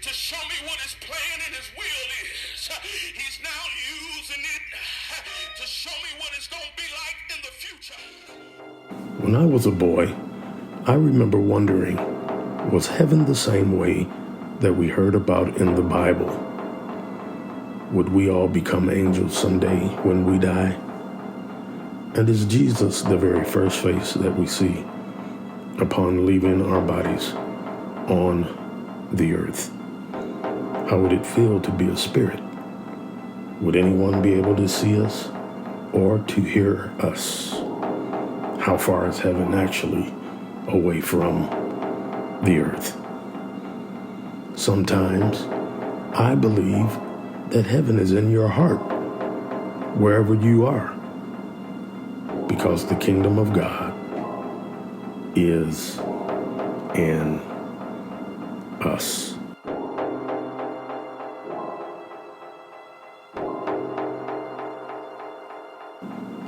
to show me what his plan and his will is. He's now using it to show me what it's going to be like in the future. When I was a boy, I remember wondering, was heaven the same way that we heard about in the Bible? Would we all become angels someday when we die? And is Jesus the very first face that we see upon leaving our bodies on the earth? How would it feel to be a spirit? Would anyone be able to see us or to hear us? How far is heaven actually away from the earth? Sometimes I believe that heaven is in your heart, wherever you are, because the kingdom of God is in us.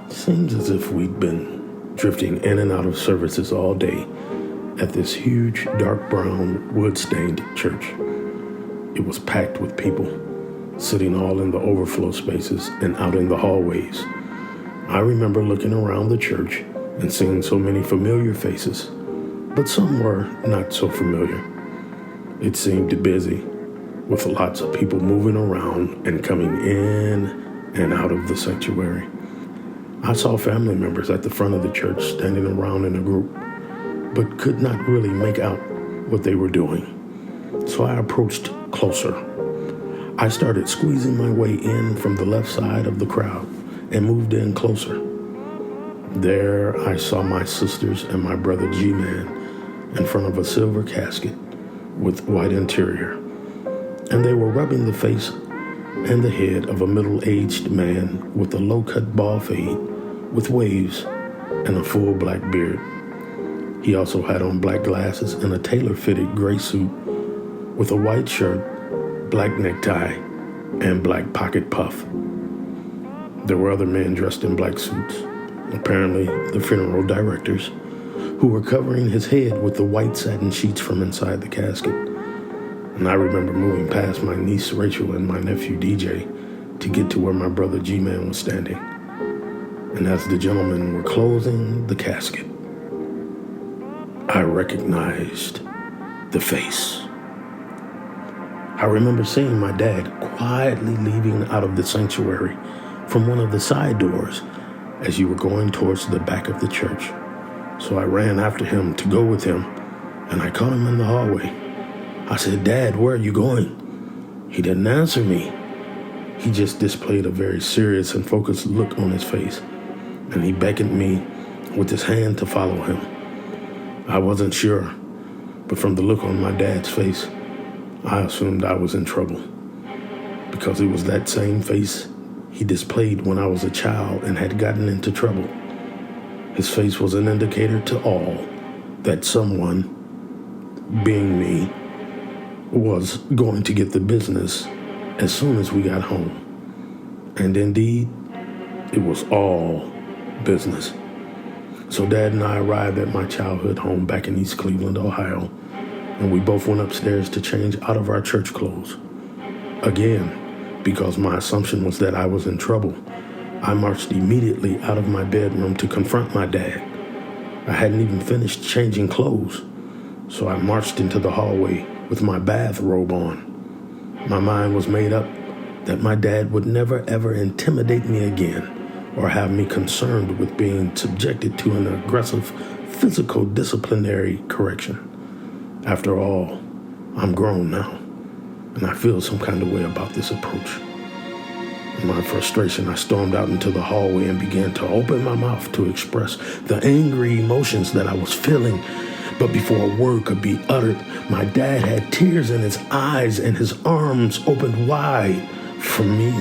Seems as if we'd been drifting in and out of services all day at this huge dark brown wood-stained church. It was packed with people, sitting all in the overflow spaces and out in the hallways. I remember looking around the church and seeing so many familiar faces, but some were not so familiar. It seemed busy, with lots of people moving around and coming in and out of the sanctuary. I saw family members at the front of the church standing around in a group, but could not really make out what they were doing. So I approached closer. I started squeezing my way in from the left side of the crowd and moved in closer. There I saw my sisters and my brother G-Man in front of a silver casket with white interior, and they were rubbing the face and the head of a middle-aged man with a low-cut ball fade with waves and a full black beard. He also had on black glasses and a tailor-fitted gray suit with a white shirt, black necktie, and black pocket puff. There were other men dressed in black suits, apparently the funeral directors, who were covering his head with the white satin sheets from inside the casket. And I remember moving past my niece Rachel and my nephew DJ to get to where my brother G-Man was standing. And as the gentlemen were closing the casket, I recognized the face. I remember seeing my dad quietly leaving out of the sanctuary from one of the side doors as you were going towards the back of the church. So I ran after him to go with him, and I caught him in the hallway. I said, "Dad, where are you going?" He didn't answer me. He just displayed a very serious and focused look on his face, and he beckoned me with his hand to follow him. I wasn't sure, but from the look on my dad's face, I assumed I was in trouble, because it was that same face he displayed when I was a child and had gotten into trouble. His face was an indicator to all that someone, being me, was going to get the business as soon as we got home. And indeed, it was all business. So Dad and I arrived at my childhood home back in East Cleveland, Ohio, and we both went upstairs to change out of our church clothes. Again, because my assumption was that I was in trouble, I marched immediately out of my bedroom to confront my dad. I hadn't even finished changing clothes, so I marched into the hallway with my bathrobe on. My mind was made up that my dad would never ever intimidate me again or have me concerned with being subjected to an aggressive physical disciplinary correction. After all, I'm grown now, and I feel some kind of way about this approach. In my frustration, I stormed out into the hallway and began to open my mouth to express the angry emotions that I was feeling. But before a word could be uttered, my dad had tears in his eyes and his arms opened wide for me.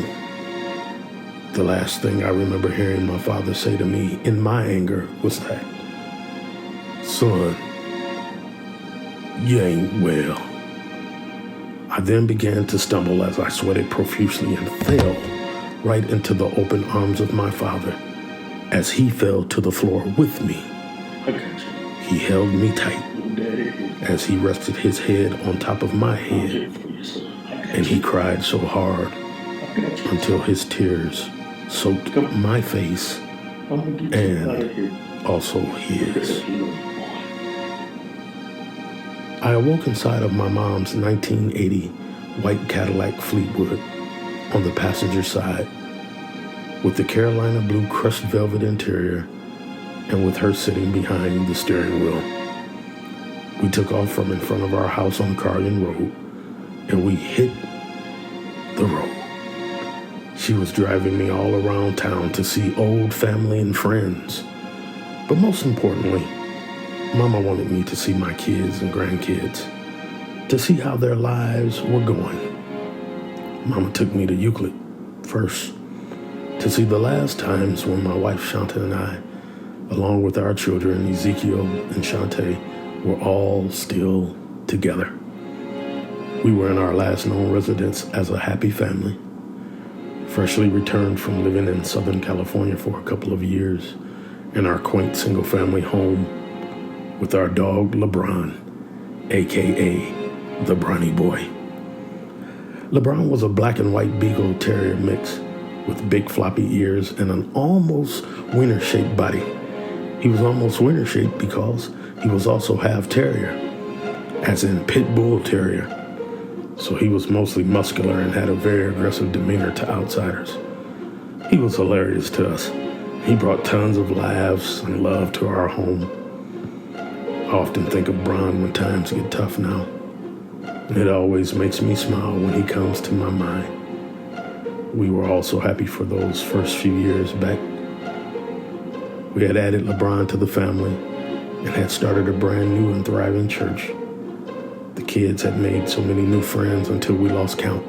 The last thing I remember hearing my father say to me in my anger was that, "Son, you ain't well." I then began to stumble as I sweated profusely and fell right into the open arms of my father as he fell to the floor with me. He held me tight as he rested his head on top of my head, and he cried so hard until his tears soaked my face and also his. I awoke inside of my mom's 1980 white Cadillac Fleetwood on the passenger side, with the Carolina blue crushed velvet interior and with her sitting behind the steering wheel. We took off from in front of our house on Carlion Road, and we hit the road. She was driving me all around town to see old family and friends. But most importantly, Mama wanted me to see my kids and grandkids, to see how their lives were going. Mama took me to Euclid first, to see the last times when my wife Shanta and I, along with our children Ezekiel and Shante, were all still together. We were in our last known residence as a happy family, freshly returned from living in Southern California for a couple of years in our quaint single-family home with our dog LeBron, a.k.a. the Bronny Boy. LeBron was a black and white Beagle Terrier mix with big floppy ears and an almost wiener-shaped body. He was almost wiener-shaped because he was also half terrier, as in pit bull terrier. So he was mostly muscular and had a very aggressive demeanor to outsiders. He was hilarious to us. He brought tons of laughs and love to our home. I often think of Bron when times get tough now, and it always makes me smile when he comes to my mind. We were all so happy for those first few years back. We had added LeBron to the family and had started a brand new and thriving church. The kids had made so many new friends until we lost count,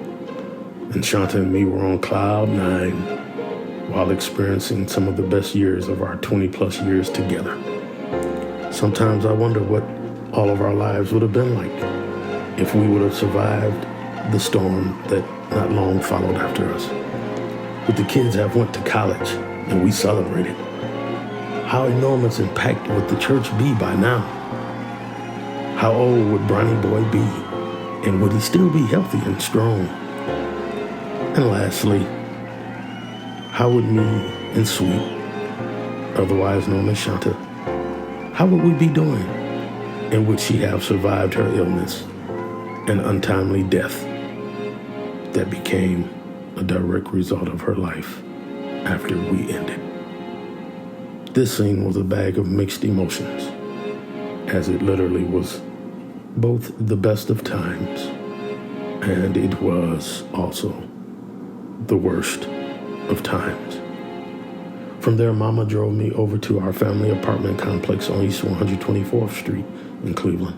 and Shanta and me were on cloud 9 while experiencing some of the best years of our 20-plus years together. Sometimes I wonder what all of our lives would have been like if we would have survived the storm that not long followed after us. Would the kids have went to college and we celebrated? How enormous impact would the church be by now? How old would Bronny Boy be? And would he still be healthy and strong? And lastly, how would me and Sweet, otherwise known as Shanta, how would we be doing? And would she have survived her illness and untimely death that became a direct result of her life after we ended? This scene was a bag of mixed emotions, as it literally was both the best of times and it was also the worst of times. From there, Mama drove me over to our family apartment complex on East 124th Street in Cleveland,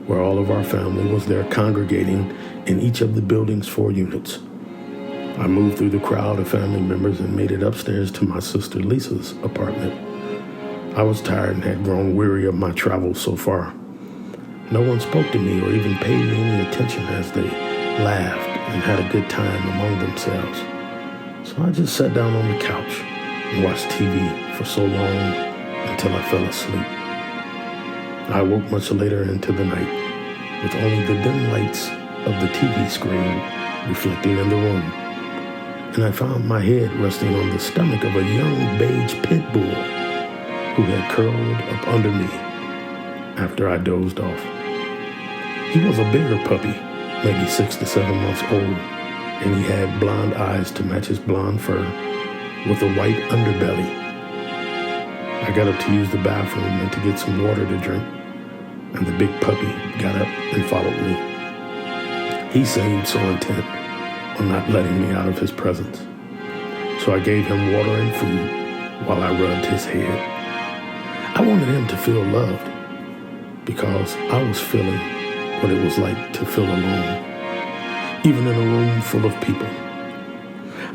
where all of our family was there congregating in each of the building's 4 units. I moved through the crowd of family members and made it upstairs to my sister Lisa's apartment. I was tired and had grown weary of my travels so far. No one spoke to me or even paid me any attention as they laughed and had a good time among themselves. So I just sat down on the couch and watched TV for so long until I fell asleep. I awoke much later into the night with only the dim lights of the TV screen reflecting in the room, and I found my head resting on the stomach of a young beige pit bull who had curled up under me after I dozed off. He was a bigger puppy, maybe 6 to 7 months old, and he had blonde eyes to match his blonde fur with a white underbelly. I got up to use the bathroom and to get some water to drink, and the big puppy got up and followed me. He seemed so intent on not letting me out of his presence, so I gave him water and food while I rubbed his head. I wanted him to feel loved because I was feeling what it was like to feel alone, even in a room full of people.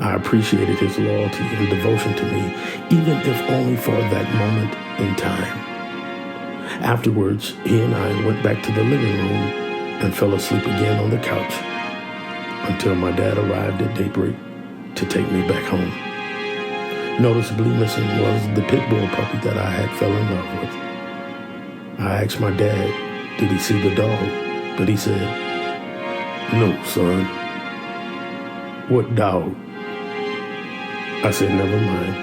I appreciated his loyalty and devotion to me, even if only for that moment in time. Afterwards, he and I went back to the living room and fell asleep again on the couch until my dad arrived at daybreak to take me back home. Noticeably missing was the pit bull puppy that I had fell in love with. I asked my dad did he see the dog? But he said, "No, son." "What dog?" I said, "Never mind.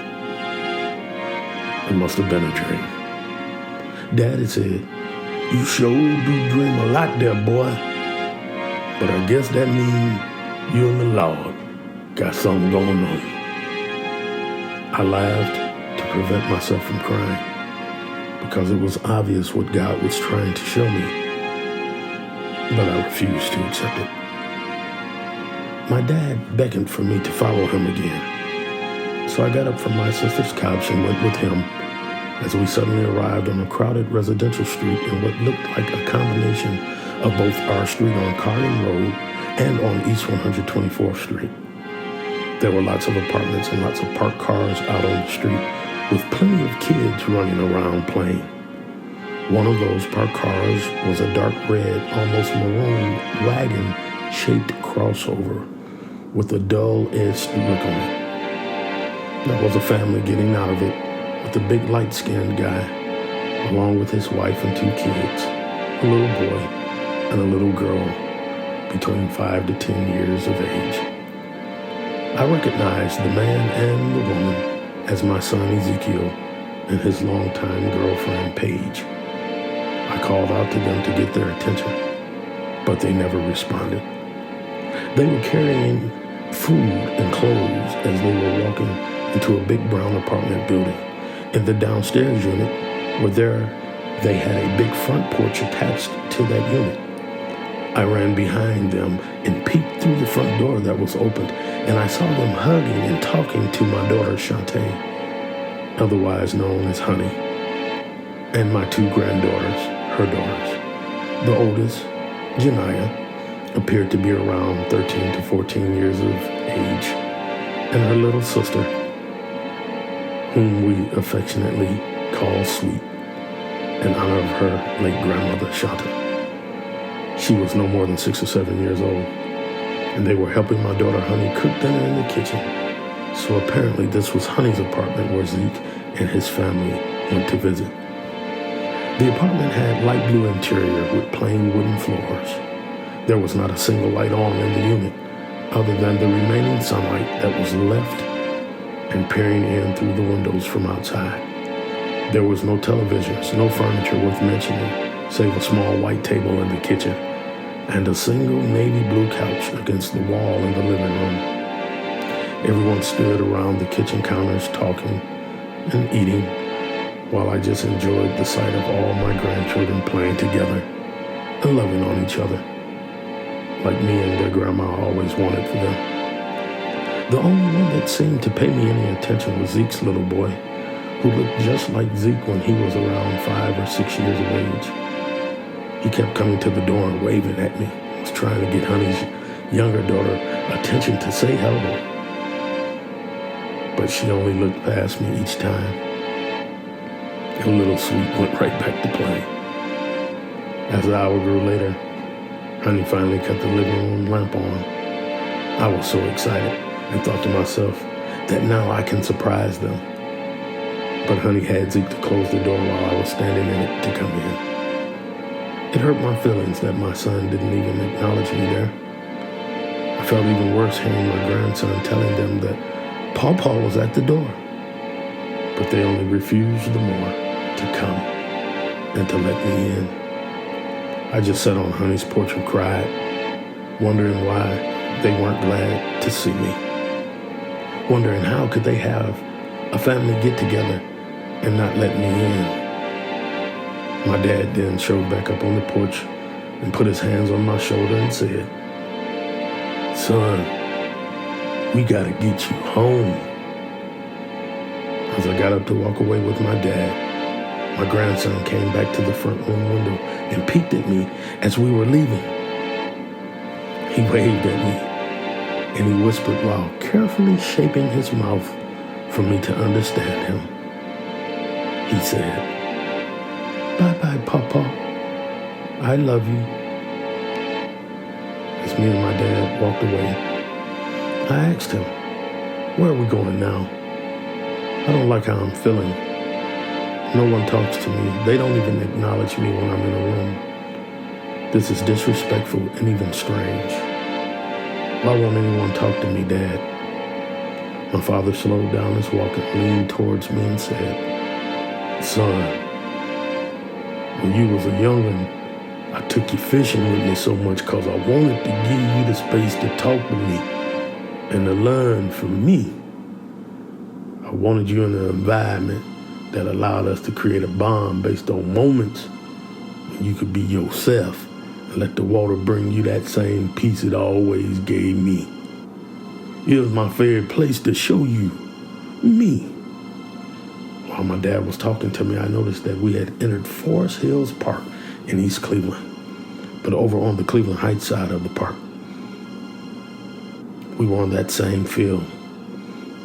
It must have been a dream." Daddy said, "You sure do dream a lot there, boy. But I guess that means you and the Lord got something going on." I laughed to prevent myself from crying because it was obvious what God was trying to show me, but I refused to accept it. My dad beckoned for me to follow him again, so I got up from my sister's couch and went with him as we suddenly arrived on a crowded residential street in what looked like a combination of both our street on Carding Road and on East 124th Street. There were lots of apartments and lots of parked cars out on the street with plenty of kids running around playing. One of those parked cars was a dark red, almost maroon wagon-shaped crossover with a dull-edged look on it. There was a family getting out of it with a big light-skinned guy, along with his wife and 2 kids, a little boy and a little girl between 5 to 10 years of age. I recognized the man and the woman as my son Ezekiel and his longtime girlfriend Paige. I called out to them to get their attention, but they never responded. They were carrying food and clothes as they were walking into a big brown apartment building. In the downstairs unit, they had a big front porch attached to that unit. I ran behind them and peeked through the front door that was opened, and I saw them hugging and talking to my daughter Shantae, otherwise known as Honey, and my 2 granddaughters, her daughters. The oldest, Janiyah, appeared to be around 13 to 14 years of age, and her little sister, whom we affectionately call Sweet, in honor of her late grandmother, Shanta. She was no more than 6 or 7 years old, and they were helping my daughter Honey cook dinner in the kitchen. So apparently this was Honey's apartment where Zeke and his family went to visit. The apartment had light blue interior with plain wooden floors. There was not a single light on in the unit, other than the remaining sunlight that was left and peering in through the windows from outside. There was no televisions, no furniture worth mentioning, save a small white table in the kitchen and a single navy blue couch against the wall in the living room. Everyone stood around the kitchen counters talking and eating, while I just enjoyed the sight of all my grandchildren playing together and loving on each other, like me and their grandma always wanted for them. The only one that seemed to pay me any attention was Zeke's little boy, who looked just like Zeke when he was around 5 or 6 years of age. He kept coming to the door and waving at me. He was trying to get Honey's younger daughter attention to say hello, but she only looked past me each time. And little Sweet went right back to playing. As the hour grew later, Honey finally cut the living room lamp on. I was so excited and thought to myself that now I can surprise them. But Honey had Zeke to close the door while I was standing in it to come in. It hurt my feelings that my son didn't even acknowledge me there. I felt even worse hearing my grandson telling them that Pawpaw was at the door. But they only refused the more to come and to let me in. I just sat on Honey's porch and cried, wondering why they weren't glad to see me. Wondering how could they have a family get-together and not let me in. My dad then showed back up on the porch and put his hands on my shoulder and said, "Son, we gotta get you home." As I got up to walk away with my dad, my grandson came back to the front room window and peeked at me as we were leaving. He waved at me and he whispered while carefully shaping his mouth for me to understand him. He said, "Bye-bye, Papa. I love you." As me and my dad walked away, I asked him, "Where are we going now? I don't like how I'm feeling. No one talks to me. They don't even acknowledge me when I'm in a room. This is disrespectful and even strange. Why won't anyone talk to me, Dad? My father slowed down his walk and leaned towards me and said, Son, when you was a young'un, I took you fishing with me so much because I wanted to give you the space to talk to me and to learn from me. I wanted you in an environment that allowed us to create a bond based on moments when you could be yourself and let the water bring you that same peace it always gave me. It was my favorite place to show you me. While my dad was talking to me, I noticed that we had entered Forest Hills Park in East Cleveland, but over on the Cleveland Heights side of the park. We were on that same field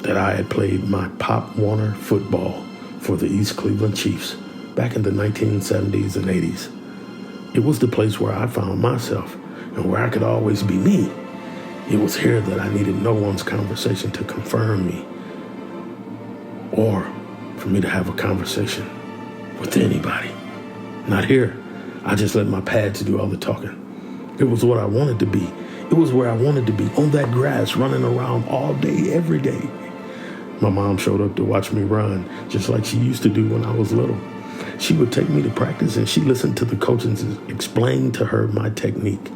that I had played my Pop Warner football for the East Cleveland Chiefs back in the 1970s and 80s. It was the place where I found myself and where I could always be me. It was here that I needed no one's conversation to confirm me or for me to have a conversation with anybody. Not here. I just let my pads do all the talking. It was what I wanted to be. It was where I wanted to be, on that grass, running around all day, every day. My mom showed up to watch me run, just like she used to do when I was little. She would take me to practice, and she listened to the coaches explain to her my technique,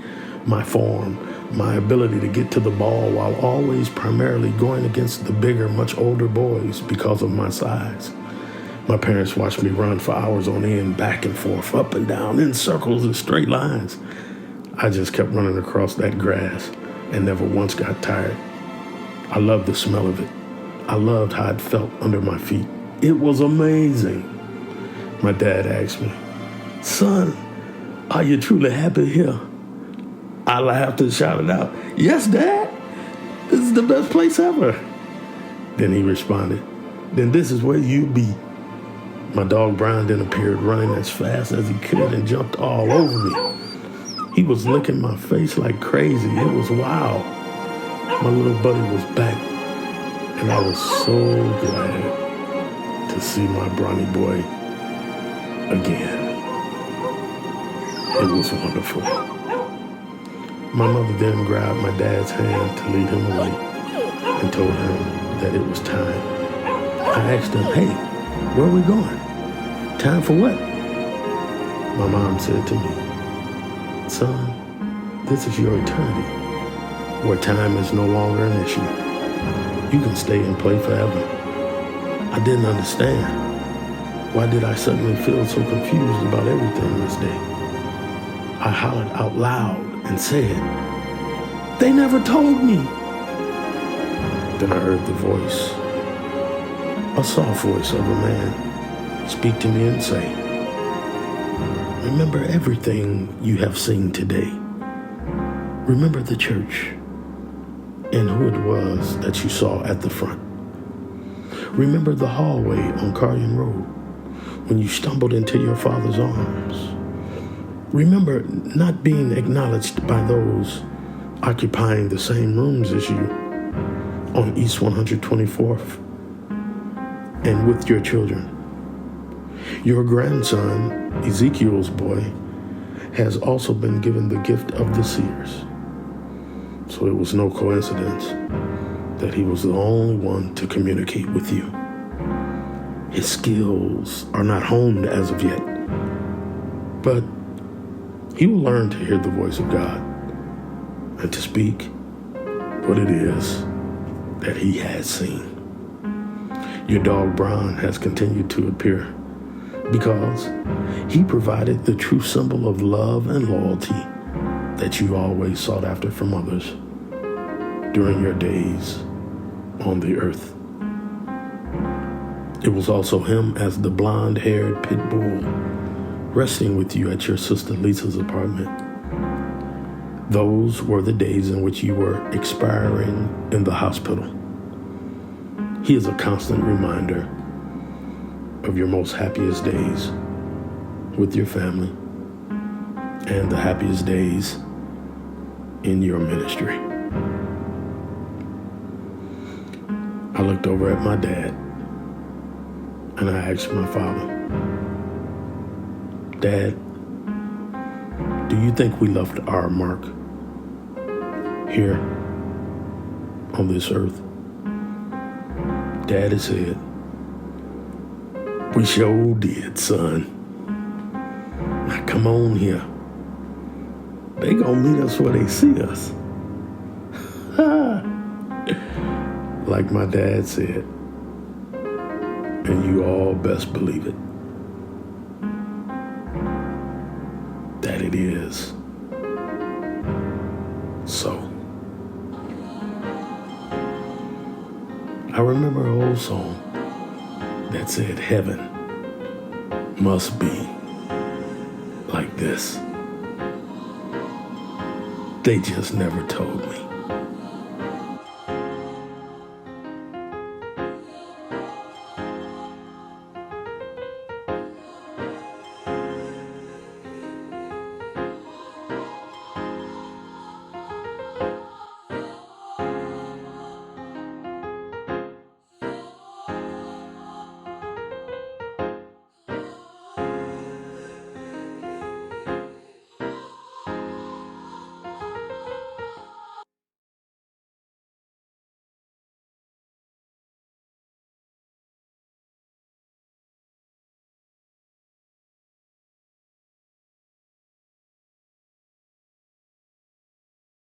my form, my ability to get to the ball while always primarily going against the bigger, much older boys because of my size. My parents watched me run for hours on end, back and forth, up and down, in circles and straight lines. I just kept running across that grass and never once got tired. I loved the smell of it. I loved how it felt under my feet. It was amazing. My dad asked me, Son, are you truly happy here? I laughed and shouted out, Yes, Dad. This is the best place ever. Then he responded, Then this is where you be. My dog Brian then appeared running as fast as he could and jumped all over me. He was licking my face like crazy. It was wild. My little buddy was back, and I was so glad to see my brawny boy again. It was wonderful. My mother then grabbed my dad's hand to lead him away and told him that it was time. I asked him, Hey, where are we going? Time for what? My mom said to me, Son, this is your eternity, where time is no longer an issue. You can stay and play forever. I didn't understand. Why did I suddenly feel so confused about everything this day? I hollered out loud and said, They never told me. Then I heard the voice, a soft voice of a man, speak to me and say, Remember everything you have seen today. Remember the church and who it was that you saw at the front. Remember the hallway on Cardian Road when you stumbled into your father's arms. Remember not being acknowledged by those occupying the same rooms as you on East 124th and with your children. Your grandson, Ezekiel's boy, has also been given the gift of the seers. So it was no coincidence that he was the only one to communicate with you. His skills are not honed as of yet, but he will learn to hear the voice of God and to speak what it is that he has seen. Your dog Brian has continued to appear because he provided the true symbol of love and loyalty that you always sought after from others during your days on the earth. It was also him as the blonde-haired pit bull resting with you at your sister Lisa's apartment. Those were the days in which you were expiring in the hospital. He is a constant reminder of your most happiest days with your family and the happiest days in your ministry. I looked over at my dad and I asked my father, Dad, Do you think we left our mark here on this earth? Daddy said, we sure did, son. Now come on here. They gonna meet us where they see us. Like my dad said, and you all best believe it, that it is so. I remember an old song that said heaven must be like this. They just never told me.